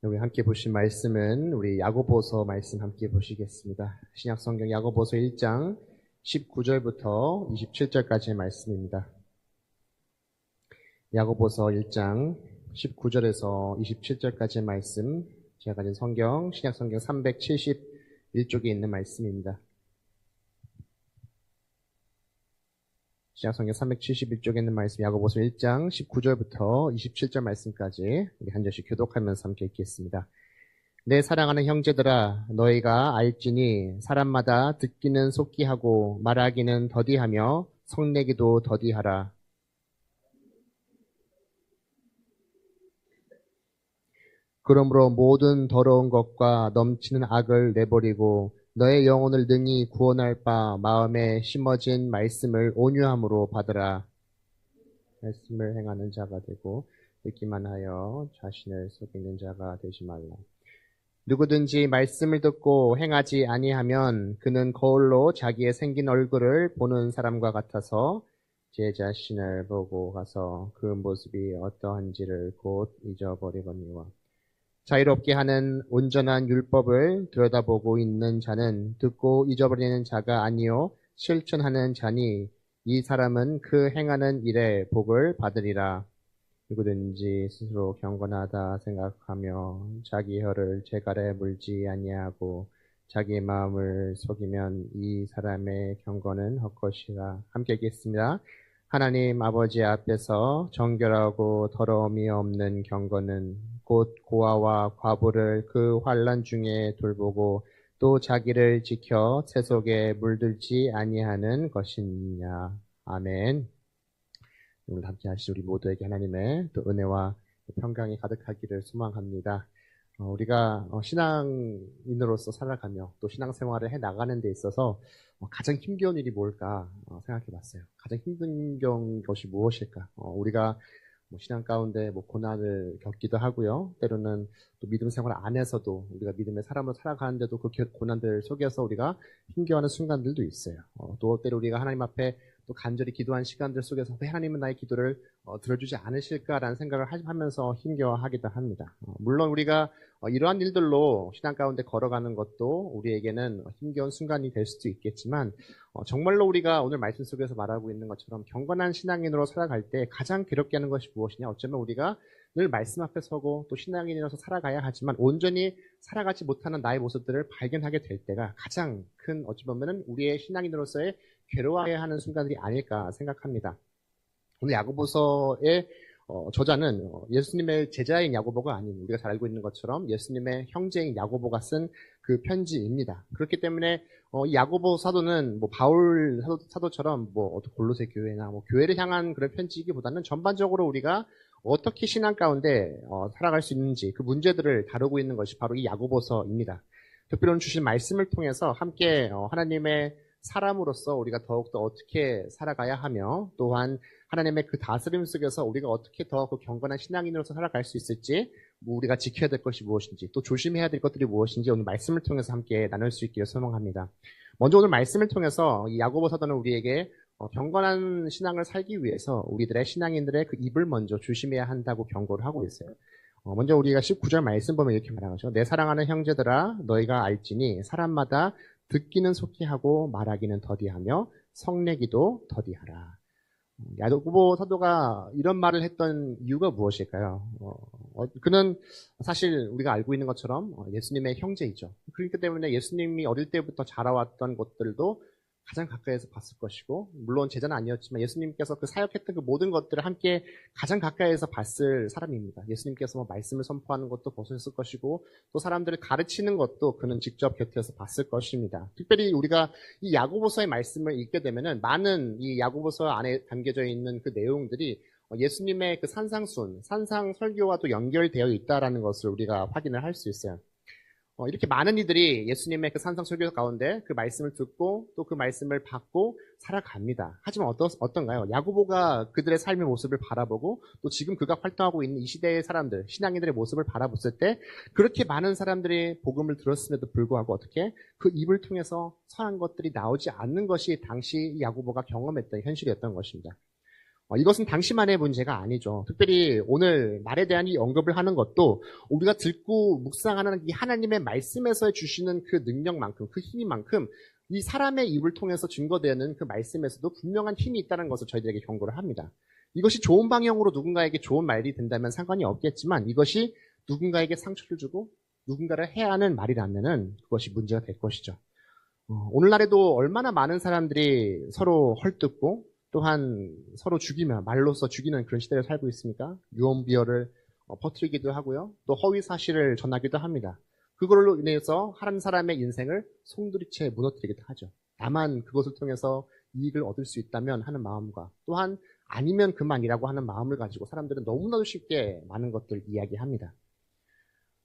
우리 함께 보신 말씀은 우리 야고보서 말씀 함께 보시겠습니다. 신약성경 야고보서 1장 19절부터 27절까지의 말씀입니다. 야고보서 1장 19절에서 27절까지의 말씀, 제가 가진 성경 신약성경 371쪽에 있는 말씀입니다. 신약성경 371쪽에 있는 말씀, 야고보서 1장 19절부터 27절 말씀까지 우리 한 절씩 교독하면서 함께 읽겠습니다. 내 사랑하는 형제들아, 너희가 알지니 사람마다 듣기는 속기하고 말하기는 더디하며 성내기도 더디하라. 그러므로 모든 더러운 것과 넘치는 악을 내버리고 너의 영혼을 능히 구원할 바 마음에 심어진 말씀을 온유함으로 받으라. 말씀을 행하는 자가 되고 듣기만 하여 자신을 속이는 자가 되지 말라. 누구든지 말씀을 듣고 행하지 아니하면 그는 거울로 자기의 생긴 얼굴을 보는 사람과 같아서 제 자신을 보고 가서 그 모습이 어떠한지를 곧 잊어버리거니와. 자유롭게 하는 온전한 율법을 들여다보고 있는 자는 듣고 잊어버리는 자가 아니요 실천하는 자니 이 사람은 그 행하는 일에 복을 받으리라. 누구든지 스스로 경건하다 생각하며 자기 혀를 재갈에 물지 아니하고 자기 마음을 속이면 이 사람의 경건은 헛것이라. 함께 읽겠습니다. 하나님 아버지 앞에서 정결하고 더러움이 없는 경건은 곧 고아와 과부를 그 환난 중에 돌보고 또 자기를 지켜 세속에 물들지 아니하는 것이냐. 아멘. 오늘 함께 하실 우리 모두에게 하나님의 또 은혜와 평강이 가득하기를 소망합니다. 우리가 신앙인으로서 살아가며 또 신앙생활을 해나가는 데 있어서 가장 힘겨운 일이 뭘까 생각해 봤어요. 가장 힘든 것이 무엇일까? 우리가 신앙 가운데 고난을 겪기도 하고요. 때로는 또 믿음 생활 안에서도 우리가 믿음의 사람으로 살아가는데도 그 고난들 속에서 우리가 힘겨워하는 순간들도 있어요. 또 때로 우리가 하나님 앞에 또 간절히 기도한 시간들 속에서 왜 하나님은 나의 기도를 들어주지 않으실까라는 생각을 하면서 힘겨워하기도 합니다. 물론 우리가 이러한 일들로 신앙 가운데 걸어가는 것도 우리에게는 힘겨운 순간이 될 수도 있겠지만 정말로 우리가 오늘 말씀 속에서 말하고 있는 것처럼 경건한 신앙인으로 살아갈 때 가장 괴롭게 하는 것이 무엇이냐? 어쩌면 우리가 늘 말씀 앞에 서고 또 신앙인으로서 살아가야 하지만 온전히 살아가지 못하는 나의 모습들을 발견하게 될 때가 가장 큰 어찌 보면은 우리의 신앙인으로서의 괴로워해야 하는 순간들이 아닐까 생각합니다. 오늘 야고보서의 저자는 예수님의 제자인 야고보가 아닌 우리가 잘 알고 있는 것처럼 예수님의 형제인 야고보가 쓴 그 편지입니다. 그렇기 때문에 이 야고보 사도는 바울 사도처럼 골로새 교회나 교회를 향한 그런 편지이기보다는 전반적으로 우리가 어떻게 신앙 가운데 살아갈 수 있는지 그 문제들을 다루고 있는 것이 바로 이 야고보서입니다. 특별히 오늘 주신 말씀을 통해서 함께 하나님의 사람으로서 우리가 더욱더 어떻게 살아가야 하며 또한 하나님의 그 다스림 속에서 우리가 어떻게 더 그 경건한 신앙인으로서 살아갈 수 있을지 우리가 지켜야 될 것이 무엇인지 또 조심해야 될 것들이 무엇인지 오늘 말씀을 통해서 함께 나눌 수 있기를 소망합니다. 먼저 오늘 말씀을 통해서 이 야고보 사도는 우리에게 경건한 신앙을 살기 위해서 우리들의 신앙인들의 그 입을 먼저 조심해야 한다고 경고를 하고 있어요. 먼저 우리가 19절 말씀 보면 이렇게 말하죠. 내 사랑하는 형제들아 너희가 알지니 사람마다 듣기는 속히하고 말하기는 더디하며 성내기도 더디하라. 야고보 사도가 이런 말을 했던 이유가 무엇일까요? 그는 사실 우리가 알고 있는 것처럼 예수님의 형제이죠. 그렇기 때문에 예수님이 어릴 때부터 자라왔던 것들도 가장 가까이에서 봤을 것이고 물론 제자는 아니었지만 예수님께서 그 사역했던 그 모든 것들을 함께 가장 가까이에서 봤을 사람입니다. 예수님께서 말씀을 선포하는 것도 보셨을 것이고 또 사람들을 가르치는 것도 그는 직접 곁에서 봤을 것입니다. 특별히 우리가 이 야고보서의 말씀을 읽게 되면은 많은 이 야고보서 안에 담겨져 있는 그 내용들이 예수님의 그 산상순, 산상 설교와도 연결되어 있다라는 것을 우리가 확인을 할 수 있어요. 이렇게 많은 이들이 예수님의 그 산상 설교 가운데 그 말씀을 듣고 또 그 말씀을 받고 살아갑니다. 하지만 어떤가요? 야고보가 그들의 삶의 모습을 바라보고 또 지금 그가 활동하고 있는 이 시대의 사람들, 신앙인들의 모습을 바라봤을 때 그렇게 많은 사람들이 복음을 들었음에도 불구하고 어떻게 그 입을 통해서 선한 것들이 나오지 않는 것이 당시 야고보가 경험했던 현실이었던 것입니다. 이것은 당시만의 문제가 아니죠. 특별히 오늘 말에 대한 이 언급을 하는 것도 우리가 듣고 묵상하는 이 하나님의 말씀에서 주시는 그 능력만큼, 그 힘만큼 이 사람의 입을 통해서 증거되는 그 말씀에서도 분명한 힘이 있다는 것을 저희들에게 경고를 합니다. 이것이 좋은 방향으로 누군가에게 좋은 말이 된다면 상관이 없겠지만 이것이 누군가에게 상처를 주고 누군가를 해하는 말이라면 그것이 문제가 될 것이죠. 오늘날에도 얼마나 많은 사람들이 서로 헐뜯고 또한 서로 죽이며 말로써 죽이는 그런 시대를 살고 있습니까? 유언비어를 퍼뜨리기도 하고요. 또 허위 사실을 전하기도 합니다. 그걸로 인해서 한 사람의 인생을 송두리째 무너뜨리기도 하죠. 다만 그것을 통해서 이익을 얻을 수 있다면 하는 마음과 또한 아니면 그만이라고 하는 마음을 가지고 사람들은 너무나도 쉽게 많은 것들을 이야기합니다.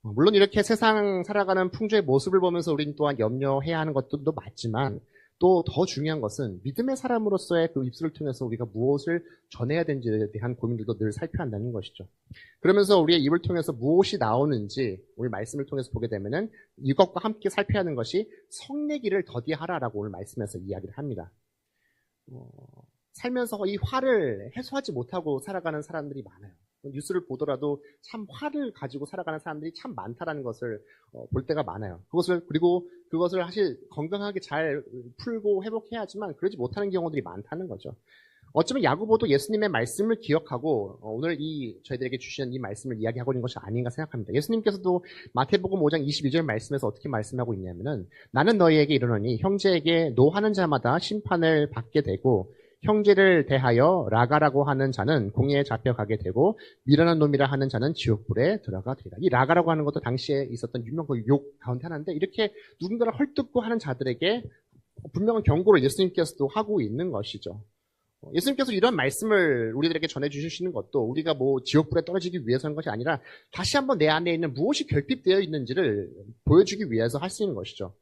물론 이렇게 세상 살아가는 풍조의 모습을 보면서 우리는 또한 염려해야 하는 것도 맞지만 또 더 중요한 것은 믿음의 사람으로서의 그 입술을 통해서 우리가 무엇을 전해야 되는지에 대한 고민들도 늘 살펴야 한다는 것이죠. 그러면서 우리의 입을 통해서 무엇이 나오는지 우리 말씀을 통해서 보게 되면은 이것과 함께 살펴야 하는 것이 성내기를 더디하라라고 오늘 말씀에서 이야기를 합니다. 살면서 이 화를 해소하지 못하고 살아가는 사람들이 많아요. 뉴스를 보더라도 참 화를 가지고 살아가는 사람들이 참 많다라는 것을 볼 때가 많아요. 그리고 그것을 사실 건강하게 잘 풀고 회복해야 하지만 그러지 못하는 경우들이 많다는 거죠. 어쩌면 야고보도 예수님의 말씀을 기억하고 오늘 저희들에게 주시는 이 말씀을 이야기하고 있는 것이 아닌가 생각합니다. 예수님께서도 마태복음 5장 22절 말씀에서 어떻게 말씀하고 있냐면은 나는 너희에게 이르노니 형제에게 노하는 자마다 심판을 받게 되고 형제를 대하여 라가라고 하는 자는 공회에 잡혀가게 되고 미련한 놈이라 하는 자는 지옥불에 들어가 되리라. 이 라가라고 하는 것도 당시에 있었던 유명한 욕 가운데 하나인데 이렇게 누군가를 헐뜯고 하는 자들에게 분명한 경고를 예수님께서도 하고 있는 것이죠. 예수님께서 이런 말씀을 우리들에게 전해주시는 것도 우리가 뭐 지옥불에 떨어지기 위해서 하는 것이 아니라 다시 한번 내 안에 있는 무엇이 결핍되어 있는지를 보여주기 위해서 할 수 있는 것이죠.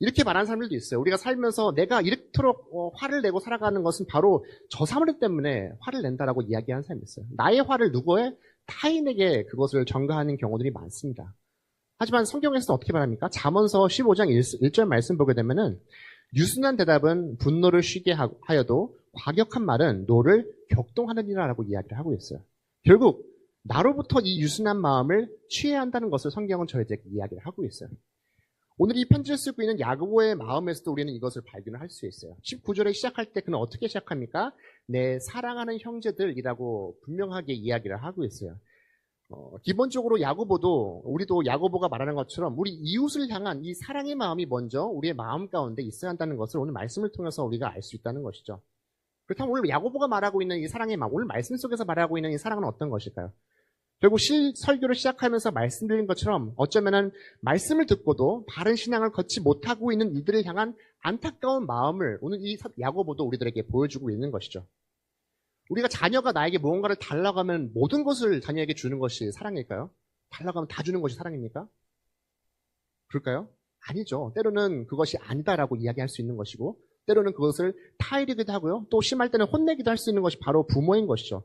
이렇게 말하는 사람들도 있어요. 우리가 살면서 내가 이렇도록 화를 내고 살아가는 것은 바로 저 사람 때문에 화를 낸다라고 이야기하는 사람이 있어요. 나의 화를 누구의 타인에게 그것을 전가하는 경우들이 많습니다. 하지만 성경에서는 어떻게 말합니까? 잠언서 15장 1절 말씀 보게 되면은 유순한 대답은 분노를 쉬게 하여도 과격한 말은 노를 격동하느니라라고 이야기를 하고 있어요. 결국 나로부터 이 유순한 마음을 취해야 한다는 것을 성경은 저희에게 이야기를 하고 있어요. 오늘 이 편지를 쓰고 있는 야고보의 마음에서도 우리는 이것을 발견을 할 수 있어요. 19절에 시작할 때 그는 어떻게 시작합니까? 내 사랑하는 형제들이라고 분명하게 이야기를 하고 있어요. 기본적으로 야고보도 우리도 야고보가 말하는 것처럼 우리 이웃을 향한 이 사랑의 마음이 먼저 우리의 마음 가운데 있어야 한다는 것을 오늘 말씀을 통해서 우리가 알 수 있다는 것이죠. 그렇다면 오늘 야고보가 말하고 있는 이 사랑의 마음, 오늘 말씀 속에서 말하고 있는 이 사랑은 어떤 것일까요? 결국 설교를 시작하면서 말씀드린 것처럼 어쩌면은 말씀을 듣고도 바른 신앙을 걷지 못하고 있는 이들을 향한 안타까운 마음을 오늘 이 야고보도 우리들에게 보여주고 있는 것이죠. 우리가 자녀가 나에게 무언가를 달라고 하면 모든 것을 자녀에게 주는 것이 사랑일까요? 달라고 하면 다 주는 것이 사랑입니까? 그럴까요? 아니죠. 때로는 그것이 아니다라고 이야기할 수 있는 것이고 때로는 그것을 타이르기도 하고요. 또 심할 때는 혼내기도 할 수 있는 것이 바로 부모인 것이죠.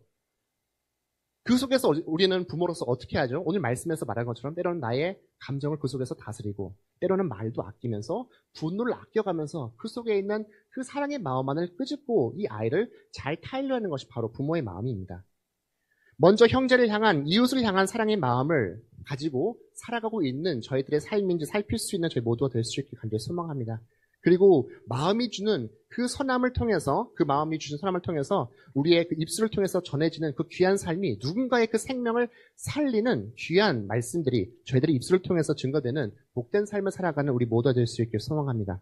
그 속에서 우리는 부모로서 어떻게 하죠? 오늘 말씀에서 말한 것처럼 때로는 나의 감정을 그 속에서 다스리고 때로는 말도 아끼면서 분노를 아껴가면서 그 속에 있는 그 사랑의 마음만을 끄집고 이 아이를 잘 타일러하는 것이 바로 부모의 마음입니다. 먼저 형제를 향한 이웃을 향한 사랑의 마음을 가지고 살아가고 있는 저희들의 삶인지 살필 수 있는 저희 모두가 될 수 있길 간절히 소망합니다. 그리고 마음이 주는 그 선함을 통해서 그 마음이 주신 선함을 통해서 우리의 그 입술을 통해서 전해지는 그 귀한 삶이 누군가의 그 생명을 살리는 귀한 말씀들이 저희들의 입술을 통해서 증거되는 복된 삶을 살아가는 우리 모두가 될 수 있길 소망합니다.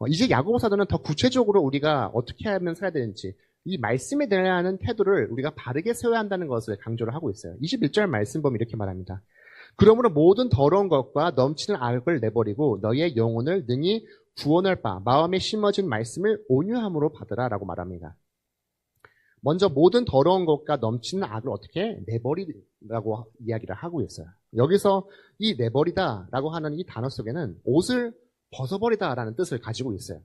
이제 야고보 사도는 더 구체적으로 우리가 어떻게 하면 살아야 되는지 이 말씀에 대한 태도를 우리가 바르게 세워야 한다는 것을 강조를 하고 있어요. 21절 말씀 보면 이렇게 말합니다. 그러므로 모든 더러운 것과 넘치는 악을 내버리고 너희의 영혼을 능히 구원할 바 마음에 심어진 말씀을 온유함으로 받으라 라고 말합니다. 먼저 모든 더러운 것과 넘치는 악을 어떻게 내버리라고 이야기를 하고 있어요. 여기서 이 내버리다 라고 하는 이 단어 속에는 옷을 벗어버리다 라는 뜻을 가지고 있어요.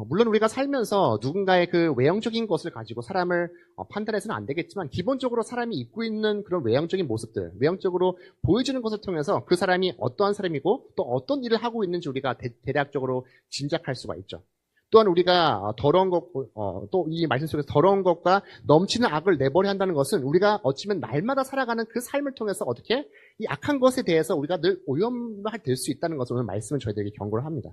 물론 우리가 살면서 누군가의 그 외형적인 것을 가지고 사람을 판단해서는 안 되겠지만 기본적으로 사람이 입고 있는 그런 외형적인 모습들, 외형적으로 보여주는 것을 통해서 그 사람이 어떠한 사람이고 또 어떤 일을 하고 있는지 우리가 대략적으로 짐작할 수가 있죠. 또한 우리가 더러운 것, 또 이 말씀 속에서 더러운 것과 넘치는 악을 내버려 한다는 것은 우리가 어찌면 날마다 살아가는 그 삶을 통해서 어떻게 이 악한 것에 대해서 우리가 늘 오염될 수 있다는 것을 오늘 말씀은 저희들에게 경고를 합니다.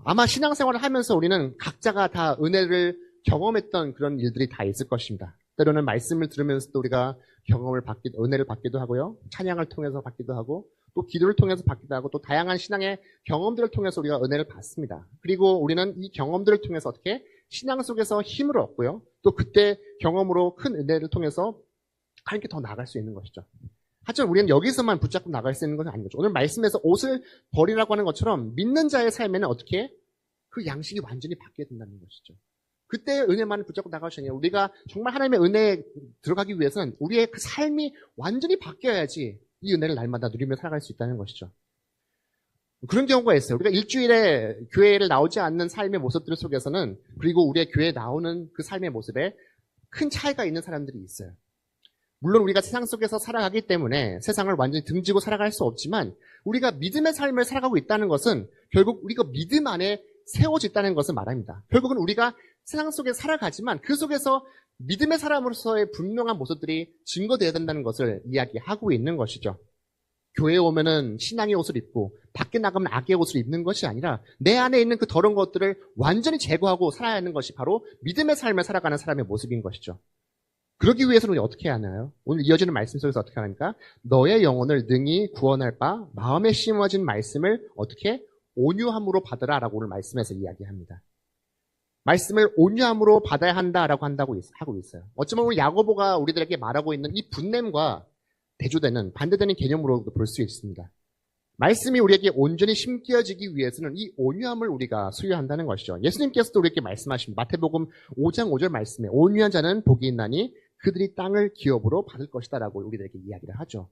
아마 신앙생활을 하면서 우리는 각자가 다 은혜를 경험했던 그런 일들이 다 있을 것입니다. 때로는 말씀을 들으면서도 우리가 은혜를 받기도 하고요. 찬양을 통해서 받기도 하고, 또 기도를 통해서 받기도 하고, 또 다양한 신앙의 경험들을 통해서 우리가 은혜를 받습니다. 그리고 우리는 이 경험들을 통해서 어떻게 신앙 속에서 힘을 얻고요. 또 그때 경험으로 큰 은혜를 통해서 하나님께 더 나아갈 수 있는 것이죠. 하지만 우리는 여기서만 붙잡고 나갈 수 있는 것은 아닌 거죠. 오늘 말씀에서 옷을 버리라고 하는 것처럼 믿는 자의 삶에는 어떻게 그 양식이 완전히 바뀌어야 된다는 것이죠. 그때 은혜만을 붙잡고 나갈 수 아니라 우리가 정말 하나님의 은혜에 들어가기 위해서는 우리의 그 삶이 완전히 바뀌어야지 이 은혜를 날마다 누리며 살아갈 수 있다는 것이죠. 그런 경우가 있어요. 우리가 일주일에 교회를 나오지 않는 삶의 모습들 속에서는, 그리고 우리의 교회에 나오는 그 삶의 모습에 큰 차이가 있는 사람들이 있어요. 물론 우리가 세상 속에서 살아가기 때문에 세상을 완전히 등지고 살아갈 수 없지만, 우리가 믿음의 삶을 살아가고 있다는 것은 결국 우리가 믿음 안에 세워졌다는 것을 말합니다. 결국은 우리가 세상 속에 살아가지만 그 속에서 믿음의 사람으로서의 분명한 모습들이 증거되어야 된다는 것을 이야기하고 있는 것이죠. 교회에 오면은 신앙의 옷을 입고 밖에 나가면 악의 옷을 입는 것이 아니라 내 안에 있는 그 더러운 것들을 완전히 제거하고 살아야 하는 것이 바로 믿음의 삶을 살아가는 사람의 모습인 것이죠. 그러기 위해서는 우리 어떻게 해야 하나요? 오늘 이어지는 말씀 속에서 어떻게 하니까 너의 영혼을 능히 구원할 바 마음에 심어진 말씀을 어떻게 온유함으로 받으라 라고 오늘 말씀에서 이야기합니다. 말씀을 온유함으로 받아야 한다라고 하고 있어요. 어쩌면 우리 야고보가 우리들에게 말하고 있는 이 분냄과 대조되는 반대되는 개념으로도 볼 수 있습니다. 말씀이 우리에게 온전히 심겨지기 위해서는 이 온유함을 우리가 수여한다는 것이죠. 예수님께서도 우리에게 말씀하십니다. 마태복음 5장 5절 말씀에 온유한 자는 복이 있나니 그들이 땅을 기업으로 받을 것이다 라고 우리들에게 이야기를 하죠.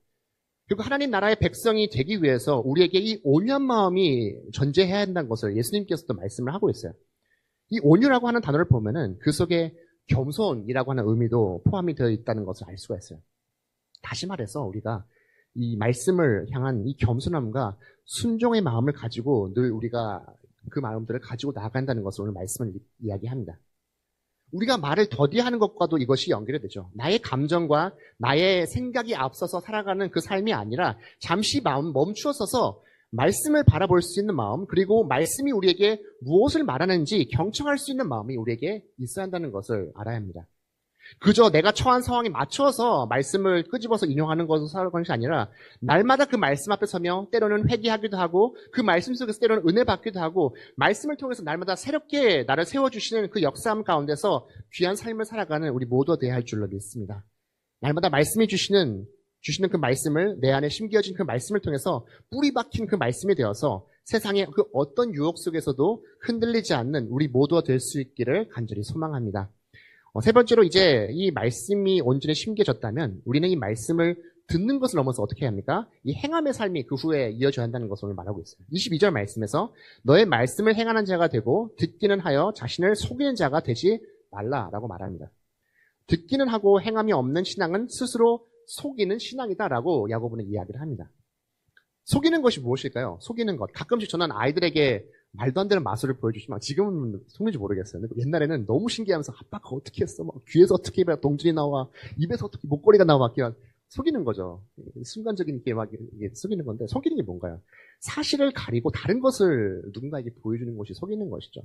그리고 하나님 나라의 백성이 되기 위해서 우리에게 이 온유한 마음이 존재해야 한다는 것을 예수님께서도 말씀을 하고 있어요. 이 온유라고 하는 단어를 보면은 그 속에 겸손이라고 하는 의미도 포함이 되어 있다는 것을 알 수가 있어요. 다시 말해서 우리가 이 말씀을 향한 이 겸손함과 순종의 마음을 가지고 늘 우리가 그 마음들을 가지고 나아간다는 것을 오늘 말씀을 이야기합니다. 우리가 말을 더디하는 것과도 이것이 연결이 되죠. 나의 감정과 나의 생각이 앞서서 살아가는 그 삶이 아니라 잠시 마음 멈추어서서 말씀을 바라볼 수 있는 마음, 그리고 말씀이 우리에게 무엇을 말하는지 경청할 수 있는 마음이 우리에게 있어야 한다는 것을 알아야 합니다. 그저 내가 처한 상황에 맞춰서 말씀을 끄집어서 인용하는 것으로 살아가는 것이 아니라 날마다 그 말씀 앞에 서며 때로는 회개하기도 하고 그 말씀 속에서 때로는 은혜 받기도 하고 말씀을 통해서 날마다 새롭게 나를 세워주시는 그 역사함 가운데서 귀한 삶을 살아가는 우리 모두가 되어야 할 줄로 믿습니다. 날마다 말씀이 주시는 그 말씀을 내 안에 심겨진 그 말씀을 통해서 뿌리 박힌 그 말씀이 되어서 세상의 그 어떤 유혹 속에서도 흔들리지 않는 우리 모두가 될 수 있기를 간절히 소망합니다. 세 번째로 이제 이 말씀이 온전히 심겨졌다면 우리는 이 말씀을 듣는 것을 넘어서 어떻게 해야 합니까? 이 행함의 삶이 그 후에 이어져야 한다는 것을 오늘 말하고 있어요. 22절 말씀에서 너의 말씀을 행하는 자가 되고 듣기는 하여 자신을 속이는 자가 되지 말라라고 말합니다. 듣기는 하고 행함이 없는 신앙은 스스로 속이는 신앙이다라고 야고보는 이야기를 합니다. 속이는 것이 무엇일까요? 속이는 것. 가끔씩 저는 아이들에게 말도 안 되는 마술을 보여주시면 지금은 속는지 모르겠어요. 근데 옛날에는 너무 신기하면서 아빠가 어떻게 했어? 막 귀에서 어떻게 해야 동전이 나와? 입에서 어떻게 목걸이가 나와? 그냥 속이는 거죠. 순간적인 게 막 속이는 건데 속이는 게 뭔가요? 사실을 가리고 다른 것을 누군가에게 보여주는 것이 속이는 것이죠.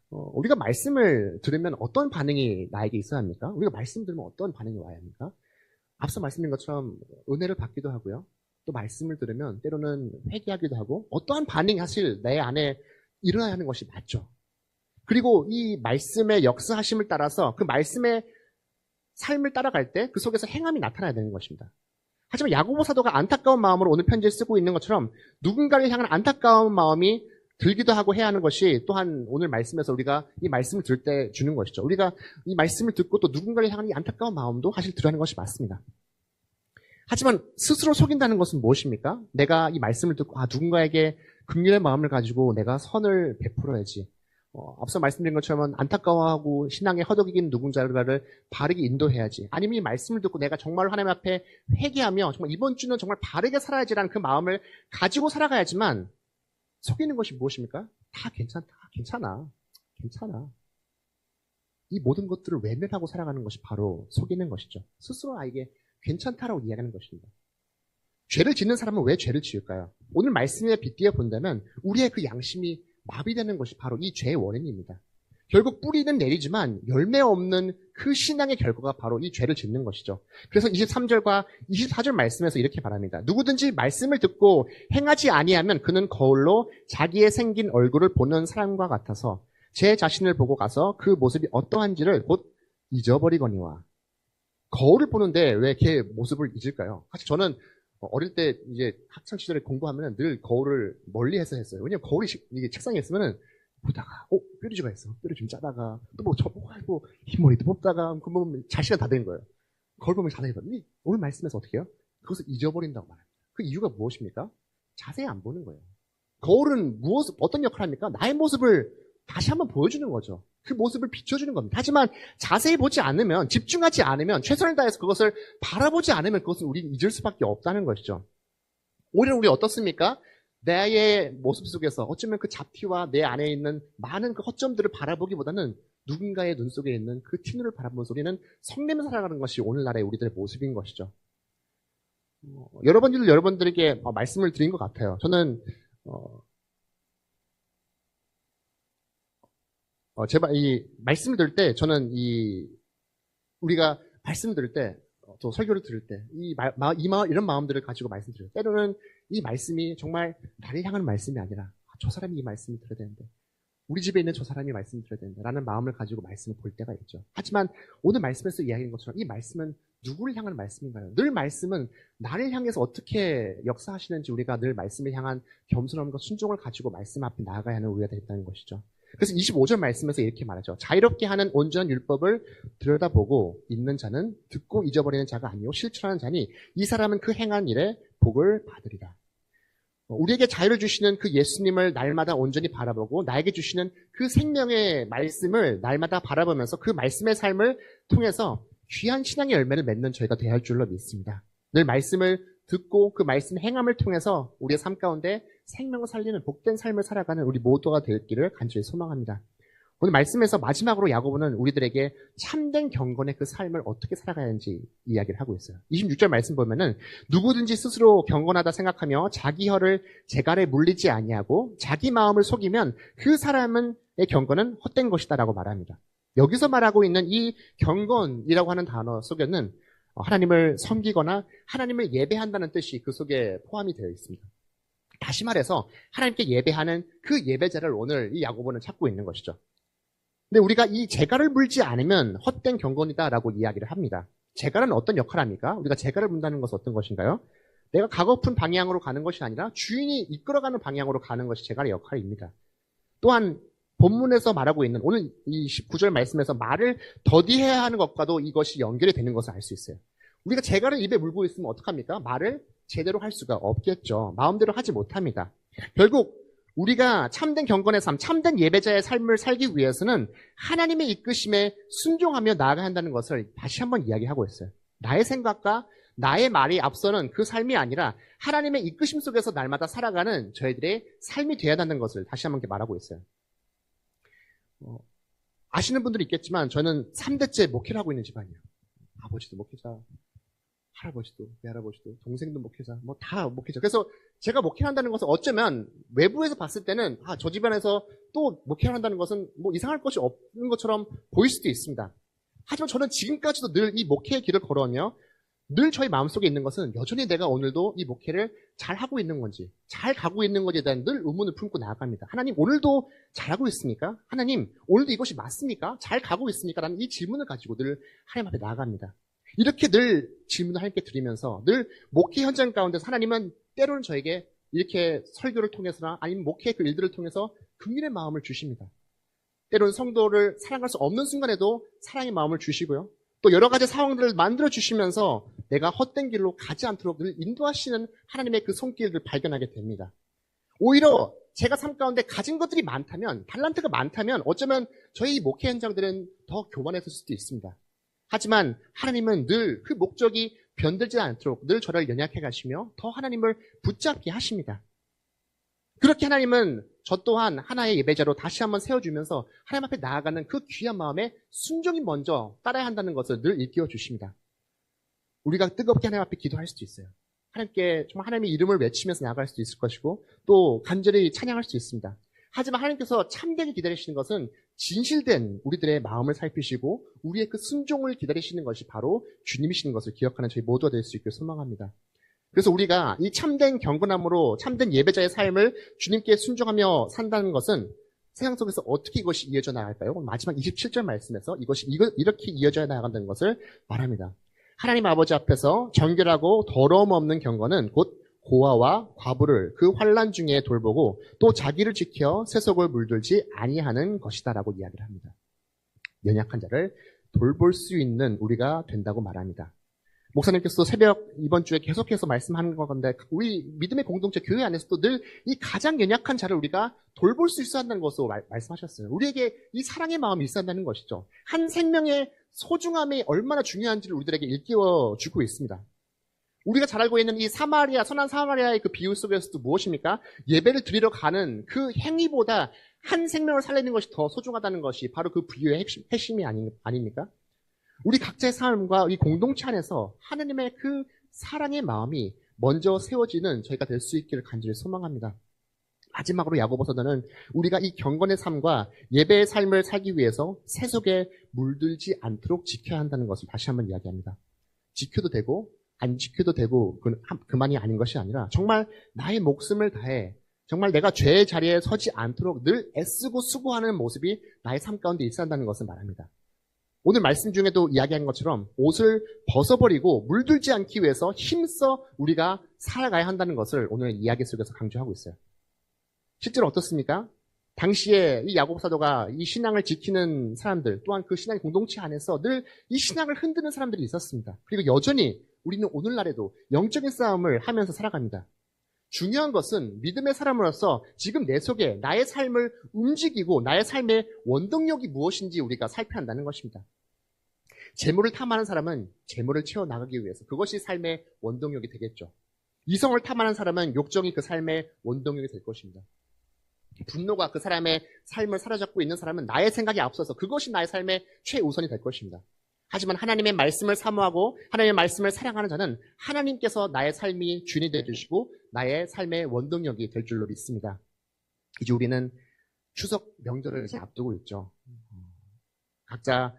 우리가 말씀을 들으면 어떤 반응이 나에게 있어야 합니까? 우리가 말씀 들으면 어떤 반응이 와야 합니까? 앞서 말씀드린 것처럼 은혜를 받기도 하고요. 또 말씀을 들으면 때로는 회개하기도 하고 어떠한 반응이 사실 내 안에 일어나야 하는 것이 맞죠. 그리고 이 말씀의 역사하심을 따라서 그 말씀의 삶을 따라갈 때 그 속에서 행함이 나타나야 되는 것입니다. 하지만 야고보 사도가 안타까운 마음으로 오늘 편지를 쓰고 있는 것처럼 누군가를 향한 안타까운 마음이 들기도 하고 해야 하는 것이 또한 오늘 말씀에서 우리가 이 말씀을 들을 때 주는 것이죠. 우리가 이 말씀을 듣고 또 누군가를 향한 이 안타까운 마음도 사실 들어야 하는 것이 맞습니다. 하지만 스스로 속인다는 것은 무엇입니까? 내가 이 말씀을 듣고 누군가에게 긍휼의 마음을 가지고 내가 선을 베풀어야지. 앞서 말씀드린 것처럼 안타까워하고 신앙에 허덕이는 누군가를 바르게 인도해야지. 아니면 이 말씀을 듣고 내가 정말 하나님 앞에 회개하며 정말 이번 주는 정말 바르게 살아야지라는 그 마음을 가지고 살아가야지만 속이는 것이 무엇입니까? 다 괜찮아. 괜찮아. 이 모든 것들을 외면하고 살아가는 것이 바로 속이는 것이죠. 스스로 나에게 괜찮다라고 이야기하는 것입니다. 죄를 짓는 사람은 왜 죄를 지을까요? 오늘 말씀에 빗대어 본다면 우리의 그 양심이 마비되는 것이 바로 이 죄의 원인입니다. 결국 뿌리는 내리지만 열매 없는 그 신앙의 결과가 바로 이 죄를 짓는 것이죠. 그래서 23절과 24절 말씀에서 이렇게 말합니다. 누구든지 말씀을 듣고 행하지 아니하면 그는 거울로 자기의 생긴 얼굴을 보는 사람과 같아서 제 자신을 보고 가서 그 모습이 어떠한지를 곧 잊어버리거니와. 거울을 보는데 왜 걔 모습을 잊을까요? 사실 저는 어릴 때 이제 학창 시절에 공부하면 늘 거울을 멀리해서 했어요. 왜냐면 거울이 이게 책상에 있으면은 보다가 뾰루지가 있어. 뾰루지 좀 짜다가 또 뭐 흰머리도 뽑다가 그러면 잘 시간 다 된 거예요. 거울 보면 자세히 봤더니 오늘 말씀에서 어떻게 해요? 그것을 잊어버린다고 말합니다. 그 이유가 무엇입니까? 자세히 안 보는 거예요. 거울은 어떤 역할을 합니까? 나의 모습을 다시 한번 보여주는 거죠. 그 모습을 비춰주는 겁니다. 하지만 자세히 보지 않으면, 집중하지 않으면, 최선을 다해서 그것을 바라보지 않으면 그것은 우리는 잊을 수밖에 없다는 것이죠. 오히려 우리 어떻습니까? 나의 모습 속에서 어쩌면 그 잡티와 내 안에 있는 많은 그 허점들을 바라보기보다는 누군가의 눈 속에 있는 그 티눈을 바라보는 소리는 성내며 살아가는 것이 오늘날의 우리들의 모습인 것이죠. 여러분들에게 말씀을 드린 것 같아요. 저는 제발 이 말씀을 들을 때 저는 우리가 말씀을 들을 때 또 설교를 들을 때 이런 마음들을 가지고 말씀드려요. 때로는 이 말씀이 정말 나를 향하는 말씀이 아니라 저 사람이 이 말씀을 들어야 되는데 우리 집에 있는 저 사람이 말씀을 들어야 되는데 라는 마음을 가지고 말씀을 볼 때가 있죠. 하지만 오늘 말씀에서 이야기한 것처럼 이 말씀은 누구를 향한 말씀인가요? 늘 말씀은 나를 향해서 어떻게 역사하시는지 우리가 늘 말씀을 향한 겸손함과 순종을 가지고 말씀 앞에 나아가야 하는 우리가 되겠다는 것이죠. 그래서 25절 말씀에서 이렇게 말하죠. 자유롭게 하는 온전한 율법을 들여다보고 있는 자는 듣고 잊어버리는 자가 아니요 실천하는 자니 이 사람은 그 행한 일에 복을 받으리라. 우리에게 자유를 주시는 그 예수님을 날마다 온전히 바라보고 나에게 주시는 그 생명의 말씀을 날마다 바라보면서 그 말씀의 삶을 통해서 귀한 신앙의 열매를 맺는 저희가 되어야 할 줄로 믿습니다. 늘 말씀을 듣고 그 말씀 행함을 통해서 우리의 삶 가운데 생명을 살리는 복된 삶을 살아가는 우리 모두가 되기를 간절히 소망합니다. 오늘 말씀에서 마지막으로 야고보는 우리들에게 참된 경건의 그 삶을 어떻게 살아가야 하는지 이야기를 하고 있어요. 26절 말씀 보면은 누구든지 스스로 경건하다 생각하며 자기 혀를 재갈에 물리지 아니하고 자기 마음을 속이면 그 사람의 경건은 헛된 것이다라고 말합니다. 여기서 말하고 있는 이 경건이라고 하는 단어 속에는 하나님을 섬기거나 하나님을 예배한다는 뜻이 그 속에 포함이 되어 있습니다. 다시 말해서 하나님께 예배하는 그 예배자를 오늘 이 야고보는 찾고 있는 것이죠. 근데 우리가 이 재갈을 물지 않으면 헛된 경건이다라고 이야기를 합니다. 재갈은 어떤 역할을 합니까? 우리가 재갈을 문다는 것은 어떤 것인가요? 내가 가고픈 방향으로 가는 것이 아니라 주인이 이끌어가는 방향으로 가는 것이 재갈의 역할입니다. 또한 본문에서 말하고 있는 오늘 이 19절 말씀에서 말을 더디해야 하는 것과도 이것이 연결이 되는 것을 알 수 있어요. 우리가 재갈을 입에 물고 있으면 어떡합니까? 말을 제대로 할 수가 없겠죠. 마음대로 하지 못합니다. 결국 우리가 참된 경건의 삶, 참된 예배자의 삶을 살기 위해서는 하나님의 이끄심에 순종하며 나아가야 한다는 것을 다시 한번 이야기하고 있어요. 나의 생각과 나의 말이 앞서는 그 삶이 아니라 하나님의 이끄심 속에서 날마다 살아가는 저희들의 삶이 되어야 한다는 것을 다시 한번 말하고 있어요. 아시는 분들이 있겠지만 저는 3대째 목회를 하고 있는 집안이에요. 아버지도 목회자, 할아버지도, 외할아버지도, 동생도 목회자, 뭐 다 목회자. 그래서 제가 목회를 한다는 것은 어쩌면 외부에서 봤을 때는 저 집안에서 또 목회를 한다는 것은 뭐 이상할 것이 없는 것처럼 보일 수도 있습니다. 하지만 저는 지금까지도 늘 이 목회의 길을 걸어오며 늘 저희 마음속에 있는 것은 여전히 내가 오늘도 이 목회를 잘 하고 있는 건지, 잘 가고 있는 것에 대한 늘 의문을 품고 나아갑니다. 하나님, 오늘도 잘하고 있습니까? 하나님, 오늘도 이것이 맞습니까? 잘 가고 있습니까? 라는 이 질문을 가지고 늘 하나님 앞에 나아갑니다. 이렇게 늘 질문을 하나님께 드리면서 늘 목회 현장 가운데서 하나님은 때로는 저에게 이렇게 설교를 통해서나 아니면 목회의 그 일들을 통해서 긍휼의 마음을 주십니다. 때로는 성도를 사랑할 수 없는 순간에도 사랑의 마음을 주시고요. 또 여러 가지 상황들을 만들어 주시면서 내가 헛된 길로 가지 않도록 늘 인도하시는 하나님의 그 손길을 발견하게 됩니다. 오히려 제가 삶 가운데 가진 것들이 많다면, 달란트가 많다면 어쩌면 저희 목회 현장들은 더 교만했을 수도 있습니다. 하지만 하나님은 늘 그 목적이 변들지 않도록 늘 저를 연약해 가시며 더 하나님을 붙잡게 하십니다. 그렇게 하나님은 저 또한 하나의 예배자로 다시 한번 세워주면서 하나님 앞에 나아가는 그 귀한 마음에 순종이 먼저 따라야 한다는 것을 늘 일깨워 주십니다. 우리가 뜨겁게 하나님 앞에 기도할 수도 있어요. 하나님께 정말 하나님의 이름을 외치면서 나아갈 수도 있을 것이고 또 간절히 찬양할 수도 있습니다. 하지만 하나님께서 참되게 기다리시는 것은 진실된 우리들의 마음을 살피시고 우리의 그 순종을 기다리시는 것이 바로 주님이시는 것을 기억하는 저희 모두가 될 수 있길 소망합니다. 그래서 우리가 이 참된 경건함으로 참된 예배자의 삶을 주님께 순종하며 산다는 것은 세상 속에서 어떻게 이것이 이어져 나갈까요? 마지막 27절 말씀에서 이것이 이렇게 이어져 나간다는 것을 말합니다. 하나님 아버지 앞에서 정결하고 더러움 없는 경건은 곧 고아와 과부를 그 환난 중에 돌보고 또 자기를 지켜 세속을 물들지 아니하는 것이다라고 이야기를 합니다. 연약한 자를 돌볼 수 있는 우리가 된다고 말합니다. 목사님께서 새벽 이번 주에 계속해서 말씀하는 건데 우리 믿음의 공동체 교회 안에서도 늘 이 가장 연약한 자를 우리가 돌볼 수 있어야 한다는 것으로 말씀하셨어요. 우리에게 이 사랑의 마음이 있어야 한다는 것이죠. 한 생명의 소중함이 얼마나 중요한지를 우리들에게 일깨워 주고 있습니다. 우리가 잘 알고 있는 이 선한 사마리아의 그 비유 속에서도 무엇입니까? 예배를 드리러 가는 그 행위보다 한 생명을 살리는 것이 더 소중하다는 것이 바로 그 비유의 핵심이 아닙니까? 우리 각자의 삶과 이 공동체 안에서 하나님의 그 사랑의 마음이 먼저 세워지는 저희가 될 수 있기를 간절히 소망합니다. 마지막으로 야고보서는 우리가 이 경건의 삶과 예배의 삶을 살기 위해서 세속에 물들지 않도록 지켜야 한다는 것을 다시 한번 이야기합니다. 지켜도 되고 안 지켜도 되고 그만이 아닌 것이 아니라 정말 나의 목숨을 다해 정말 내가 죄의 자리에 서지 않도록 늘 애쓰고 수고하는 모습이 나의 삶 가운데 있어야 한다는 것을 말합니다. 오늘 말씀 중에도 이야기한 것처럼 옷을 벗어버리고 물들지 않기 위해서 힘써 우리가 살아가야 한다는 것을 오늘 이야기 속에서 강조하고 있어요. 실제로 어떻습니까? 당시에 이 야고보 사도가 이 신앙을 지키는 사람들 또한 그 신앙의 공동체 안에서 늘 이 신앙을 흔드는 사람들이 있었습니다. 그리고 여전히 우리는 오늘날에도 영적인 싸움을 하면서 살아갑니다. 중요한 것은 믿음의 사람으로서 지금 내 속에 나의 삶을 움직이고 나의 삶의 원동력이 무엇인지 우리가 살펴야 한다는 것입니다. 재물을 탐하는 사람은 재물을 채워나가기 위해서 그것이 삶의 원동력이 되겠죠. 이성을 탐하는 사람은 욕정이 그 삶의 원동력이 될 것입니다. 분노가 그 사람의 삶을 사로잡고 있는 사람은 나의 생각이 앞서서 그것이 나의 삶의 최우선이 될 것입니다. 하지만 하나님의 말씀을 사모하고 하나님의 말씀을 사랑하는 자는 하나님께서 나의 삶이 주인이 되어주시고 나의 삶의 원동력이 될 줄로 믿습니다. 이제 우리는 추석 명절을 이제 앞두고 있죠. 각자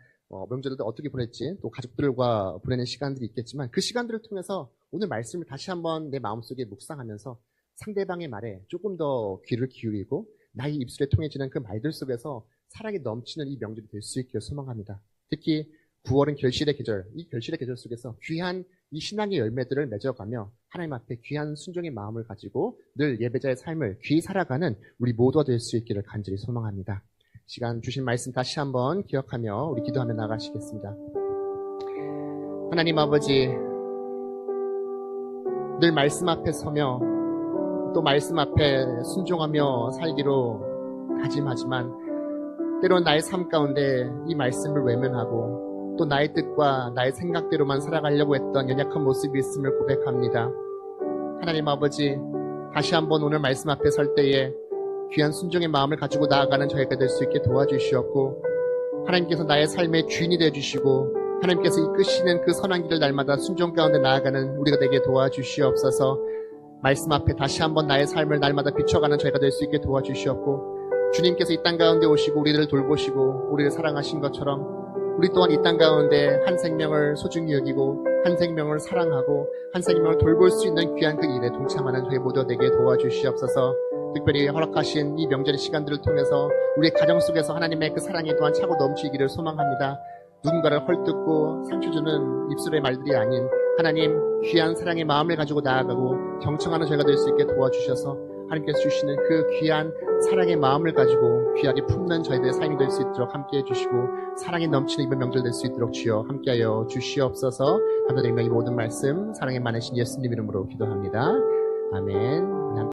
명절을 어떻게 보냈지 또 가족들과 보내는 시간들이 있겠지만 그 시간들을 통해서 오늘 말씀을 다시 한번 내 마음속에 묵상하면서 상대방의 말에 조금 더 귀를 기울이고 나의 입술에 통해지는 그 말들 속에서 사랑이 넘치는 이 명절이 될 수 있기를 소망합니다. 특히 9월은 결실의 계절, 이 결실의 계절 속에서 귀한 이 신앙의 열매들을 맺어가며 하나님 앞에 귀한 순종의 마음을 가지고 늘 예배자의 삶을 귀히 살아가는 우리 모두가 될 수 있기를 간절히 소망합니다. 시간 주신 말씀 다시 한번 기억하며 우리 기도하며 나가시겠습니다. 하나님 아버지, 늘 말씀 앞에 서며 또 말씀 앞에 순종하며 살기로 다짐하지만 때론 나의 삶 가운데 이 말씀을 외면하고 또 나의 뜻과 나의 생각대로만 살아가려고 했던 연약한 모습이 있음을 고백합니다. 하나님 아버지, 다시 한번 오늘 말씀 앞에 설 때에 귀한 순종의 마음을 가지고 나아가는 저희가 될 수 있게 도와주시옵고 하나님께서 나의 삶의 주인이 되어주시고 하나님께서 이끄시는 그 선한 길을 날마다 순종 가운데 나아가는 우리가 되게 도와주시옵소서. 말씀 앞에 다시 한번 나의 삶을 날마다 비춰가는 저희가 될 수 있게 도와주시옵고 주님께서 이 땅 가운데 오시고 우리들을 돌보시고 우리를 사랑하신 것처럼 우리 또한 이 땅 가운데 한 생명을 소중히 여기고 한 생명을 사랑하고 한 생명을 돌볼 수 있는 귀한 그 일에 동참하는 저희 모두 되게 도와주시옵소서. 특별히 허락하신 이 명절의 시간들을 통해서 우리의 가정 속에서 하나님의 그 사랑이 또한 차고 넘치기를 소망합니다. 누군가를 헐뜯고 상처 주는 입술의 말들이 아닌 하나님 귀한 사랑의 마음을 가지고 나아가고 경청하는 저희가 될 수 있게 도와주셔서 하나님께서 주시는 그 귀한 사랑의 마음을 가지고 귀하게 품는 저희들의 삶이 될 수 있도록 함께해 주시고 사랑이 넘치는 이번 명절 될 수 있도록 주여 함께하여 주시옵소서. 감사드리며 이 모든 말씀 사랑의 많으신 예수님 이름으로 기도합니다. 아멘.